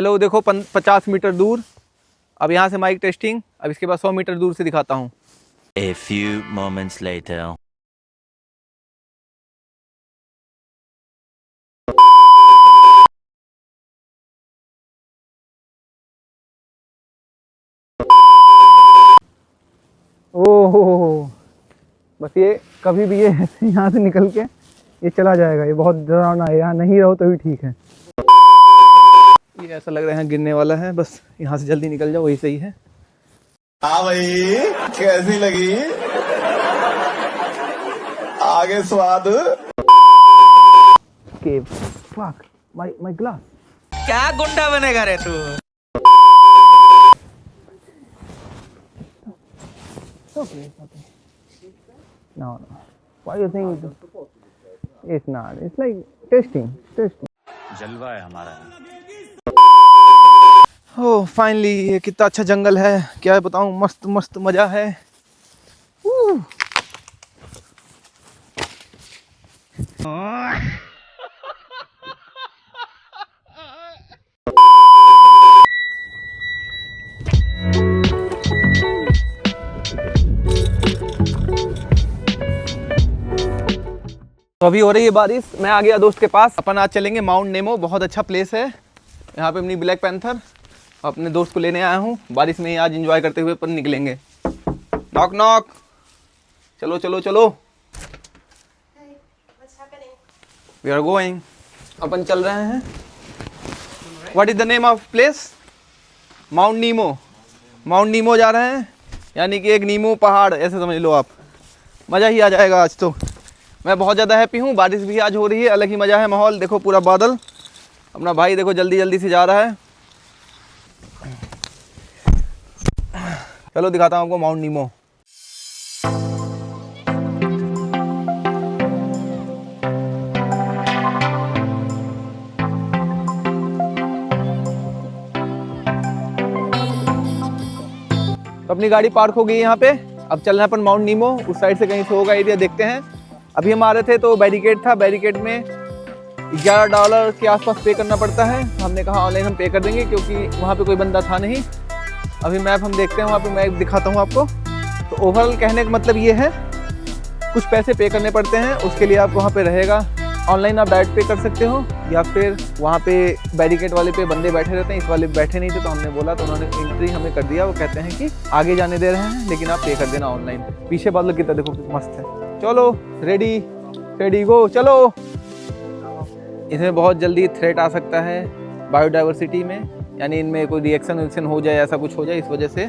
Hello देखो 50 metre दूर। अब यहाँ से माइक टेस्टिंग। अब इसके बाद 100 मीटर दूर से दिखाता हूँ। A few moments later. ओह, बस ये कभी भी ये यहाँ से निकल के ये चला जाएगा। ये बहुत डरावना है, यहाँ नहीं रहो तो भी ठीक है। ये ऐसा लग रहा है गिरने वाला है, बस यहाँ से जल्दी निकल जाओ, वही सही है। हाँ भाई, कैसी लगी आगे स्वाद? के फक माय ग्लास। क्या गुंडा बनेगा रे तू? No. Why do you think it's not? It's like testing. जलवा है हमारा। ओह फाइनली, ये कितना अच्छा जंगल है, क्या बताऊं। मस्त मस्त मजा है। तो अभी हो रही है बारिश। मैं आ गया दोस्त के पास। अपन आज चलेंगे माउंट नेमो, बहुत अच्छा प्लेस है। यहाँ पे अपनी ब्लैक पैंथर अपने दोस्त को लेने आया हूँ। बारिश में ही आज एंजॉय करते हुए अपन निकलेंगे। Knock knock. चलो चलो चलो। We are going. अपन चल रहे हैं। What is the name of place? Mount Nemo. Mount Nemo जा रहे हैं, यानी कि एक नीमो पहाड़ ऐसे समझ लो आप। मज़ा ही आ जाएगा आज तो। मैं बहुत ज़्यादा हैप्पी हूँ। बारिश भी आज हो रही है, अलग ही मज़ा है। माहौल देखो, पूरा बादल। अपना भाई देखो जल्दी जल्दी से जा रहा है। चलो दिखाता हूँ आपको माउंट नीमो। तो अपनी गाड़ी पार्क हो गई है यहाँ पे। अब चलना अपन माउंट नीमो। उस साइड से कहीं से होगा एरिया, देखते हैं। अभी हम आ रहे थे तो बैरिकेड था। बैरिकेड में $11 के आसपास पे करना पड़ता है। हमने कहा ऑनलाइन हम पे कर देंगे, क्योंकि वहाँ पे कोई बंदा था नहीं। अभी मैप हम देखते हैं, वहाँ पे मैप दिखाता हूँ आपको। तो ओवरऑल कहने का मतलब ये है, कुछ पैसे पे करने पड़ते हैं, उसके लिए आप वहाँ पे रहेगा। ऑनलाइन आप डायरेक्ट पे कर सकते हो, या फिर वहाँ पे बैरिकेड वाले पे बंदे बैठे रहते हैं। इस वाले बैठे नहीं थे तो हमने बोला, तो उन्होंने एंट्री हमें कर दिया। वो कहते हैं कि आगे जाने दे रहे हैं, लेकिन आप पे कर देना ऑनलाइन। पीछे बादल कितना देखो मस्त है। चलो रेडी गो, चलो। इसमें बहुत जल्दी थ्रेट आ सकता है बायोडाइवर्सिटी में, यानी इनमें कोई रिएक्शन हो जाए, ऐसा कुछ हो जाए। इस वजह से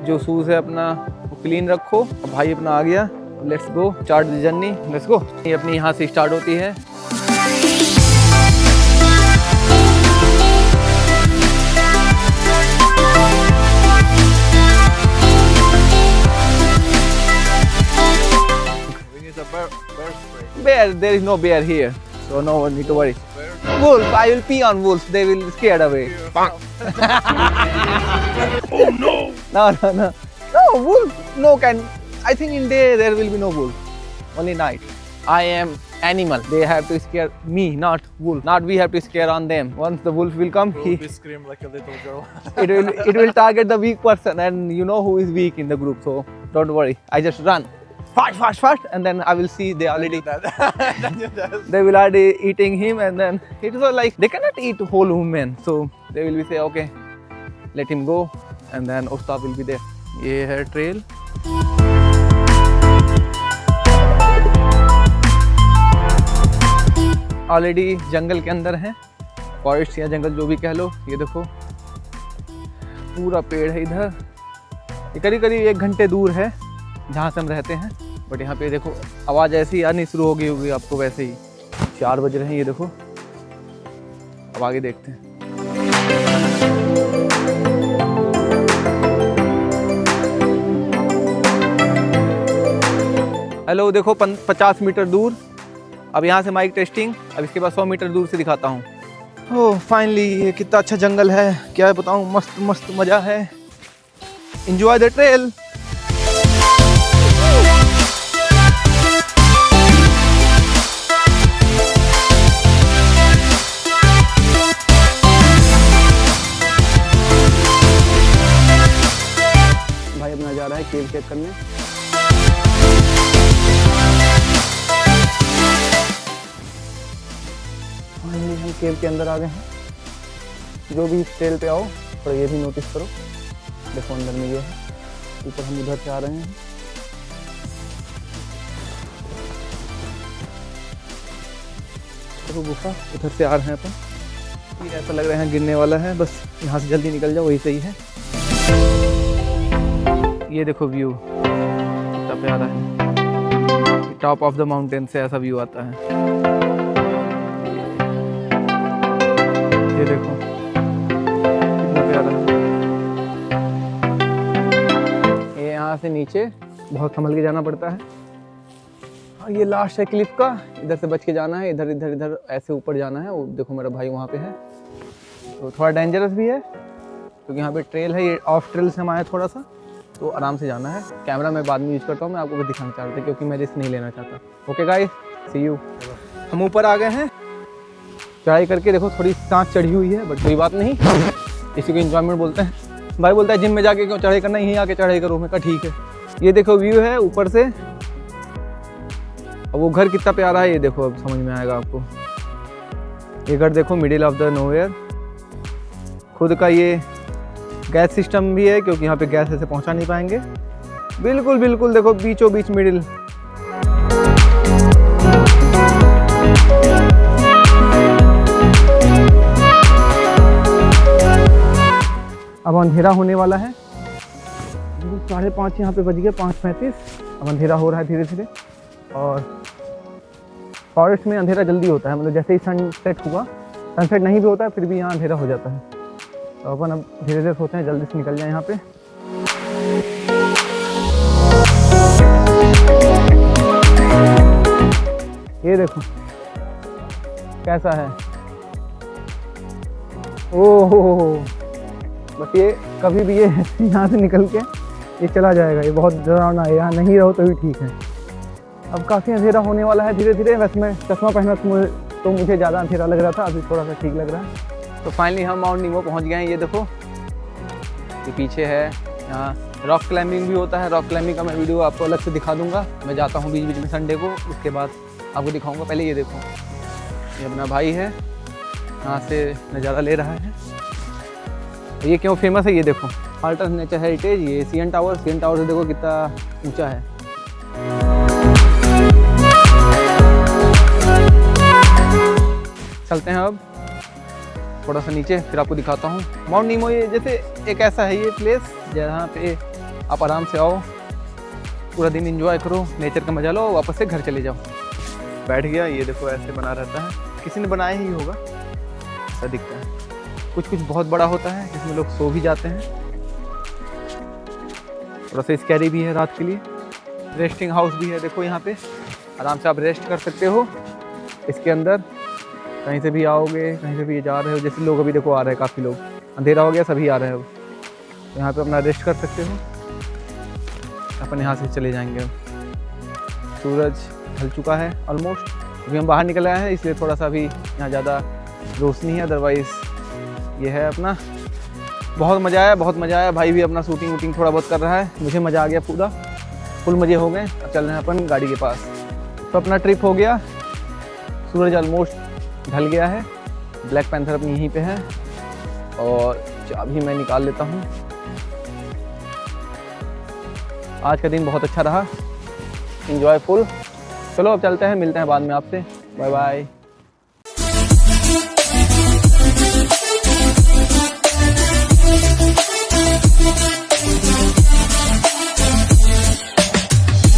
जो शूज़ है अपना वो क्लीन रखो। अब भाई अपना आ गया, let's go start the journey, let's go. ये अपनी यहाँ से स्टार्ट होती है। Bear, there is no bear here, so no one need to worry. Wolf, I will pee on wolves. They will scared away. Oh no! No wolf. No can. I think in day there will be no wolf. Only night. I am animal. They have to scare me, not wolf. Not we have to scare on them. Once the wolf will come, Will be scream like a little girl. it will target the weak person, and you know who is weak in the group. So don't worry. I just run. Fast, and then I will see they already they will already eating him, and then it was like they cannot eat whole human, so they will be say okay, let him go, and then Ostap will be there. ये है trail. Already जंगल के अंदर है, forest या जंगल जो भी कह लो। ये देखो पूरा पेड़ है इधर। ये करीब 1 घंटे दूर है जहाँ से हम रहते हैं। बट यहाँ पे देखो आवाज़ ऐसी आनी शुरू हो गई होगी आपको वैसे ही। 4 बज रहे हैं, ये देखो। अब आगे देखते हैं। हेलो देखो 50 मीटर दूर। अब यहाँ से माइक टेस्टिंग। अब इसके बाद 100 मीटर दूर से दिखाता हूँ। ओह फाइनली, ये कितना अच्छा जंगल है, क्या बताऊँ। मस्त मस्त मज़ा है। Enjoy the trail. Cave check करने। फाइनली हम केव के अंदर आ गए हैं। जो भी इस ट्रेल पे आओ थोड़ा ये भी नोटिस करो, देखो अंदर में ये है, ऊपर हम उधर से आ रहे हैं। देखो गुफा उधर से आ रहे हैं अपन। ये ऐसा लग रहा है गिरने वाला है, बस यहाँ से जल्दी निकल जाओ, वही सही है। ये देखो व्यू कितना प्यारा है, टॉप ऑफ द माउंटेन से ऐसा व्यू आता है। ये देखो कितना प्यारा है। ये यहाँ से नीचे बहुत संभल के जाना पड़ता है। और ये लास्ट है क्लिफ का, इधर से बच के जाना है, इधर इधर इधर ऐसे ऊपर जाना है। वो देखो मेरा भाई वहाँ पे है, तो थोड़ा डेंजरस भी है क्योंकि यहाँ पे ट्रेल है, ये ऑफ ट्रेल से हम आए थोड़ा सा, तो आराम से जाना है। कैमरा मैं बाद में यूज़ करता हूँ, मैं आपको भी दिखाना चाहता हूँ क्योंकि मैं रिस्क नहीं लेना चाहता। Okay guys, see you. हम ऊपर आ गए हैं, चढ़ाई करके देखो थोड़ी सांस चढ़ी हुई है, बट कोई बात नहीं, इसी को एंजॉयमेंट बोलते हैं। भाई बोलता है जिम में जाके क्यों चढ़ाई करना, यहीं आके चढ़ाई करो। मैं कहा ठीक है। ये देखो व्यू है ऊपर से, अब वो घर कितना प्यारा है ये देखो, अब समझ में आएगा आपको। ये घर देखो मिडिल ऑफ द नोवेयर, खुद का ये गैस सिस्टम भी है क्योंकि यहाँ पे गैस ऐसे पहुँचा नहीं पाएंगे। बिल्कुल बिल्कुल देखो बीचों बीच मिडिल। अब अंधेरा होने वाला है, 5:30 यहाँ पे बज गए, 5:35। अब अंधेरा हो रहा है धीरे धीरे। और फॉरेस्ट में अंधेरा जल्दी होता है, मतलब जैसे ही सनसेट हुआ, सनसेट नहीं भी होता है फिर भी यहाँ अंधेरा हो जाता है। तो अपन अब धीरे धीरे सोचते हैं जल्दी से निकल जाए यहाँ पे। ये देखो कैसा है, ओह बस ये कभी भी ये यहाँ से निकल के ये चला जाएगा, ये बहुत डरावना है, यहाँ नहीं रहो तो भी ठीक है। अब काफ़ी अंधेरा होने वाला है धीरे धीरे। वैसे मैं चश्मा पहना तो मुझे ज़्यादा अंधेरा लग रहा था, अभी थोड़ा सा ठीक लग रहा है। तो फाइनली हम माउंट नीमो पहुँच गए हैं। ये देखो ये पीछे है, यहाँ रॉक क्लाइंबिंग भी होता है। रॉक क्लाइंबिंग का मैं वीडियो आपको अलग से दिखा दूँगा, मैं जाता हूँ बीच बीच में संडे को, उसके बाद आपको दिखाऊँगा। पहले ये देखो, ये अपना भाई है, यहाँ से नज़ारा ले रहा है। ये क्यों फेमस है ये देखो, आल्टर नेचर हेरिटेज। ये सीएन टावर से देखो कितना ऊंचा है। चलते हैं अब थोड़ा सा नीचे, फिर आपको दिखाता हूँ माउंट नीमो। ये जैसे एक ऐसा है ये प्लेस जहाँ पे आप आराम से आओ, पूरा दिन एंजॉय करो, नेचर का मजा लो, वापस से घर चले जाओ। बैठ गया, ये देखो ऐसे बना रहता है, किसी ने बनाया ही होगा, ऐसा दिखता है। कुछ कुछ बहुत बड़ा होता है जिसमें लोग सो भी जाते हैं। थोड़ा सा स्कैरी भी है रात के लिए। रेस्टिंग हाउस भी है, देखो यहाँ पे आराम से आप रेस्ट कर सकते हो इसके अंदर। कहीं से भी आओगे, कहीं से भी जा रहे हो, जैसे लोग अभी देखो आ रहे हैं, काफ़ी लोग, अंधेरा हो गया सभी आ रहे हैं अब, तो यहाँ पे अपना रेस्ट कर सकते हो। अपन यहाँ से चले जाएंगे। सूरज ढल चुका है ऑलमोस्ट, अभी हम बाहर निकल आए हैं इसलिए थोड़ा सा अभी यहाँ ज़्यादा रोशनी है, अदरवाइज़ ये है अपना। बहुत मज़ा आया, बहुत मज़ा आया। भाई भी अपना शूटिंग वूटिंग थोड़ा बहुत कर रहा है, मुझे मज़ा आ गया, पूरा फुल मज़े हो गए। अब चल रहे हैं अपन गाड़ी के पास। तो अपना ट्रिप हो गया, सूरज ऑलमोस्ट ढल गया है, ब्लैक पैंथर अपनी यहीं पे है, और चाबी मैं निकाल लेता हूँ। आज का दिन बहुत अच्छा रहा, इंजॉयफुल। चलो अब चलते हैं, मिलते हैं बाद में आपसे, बाय बाय।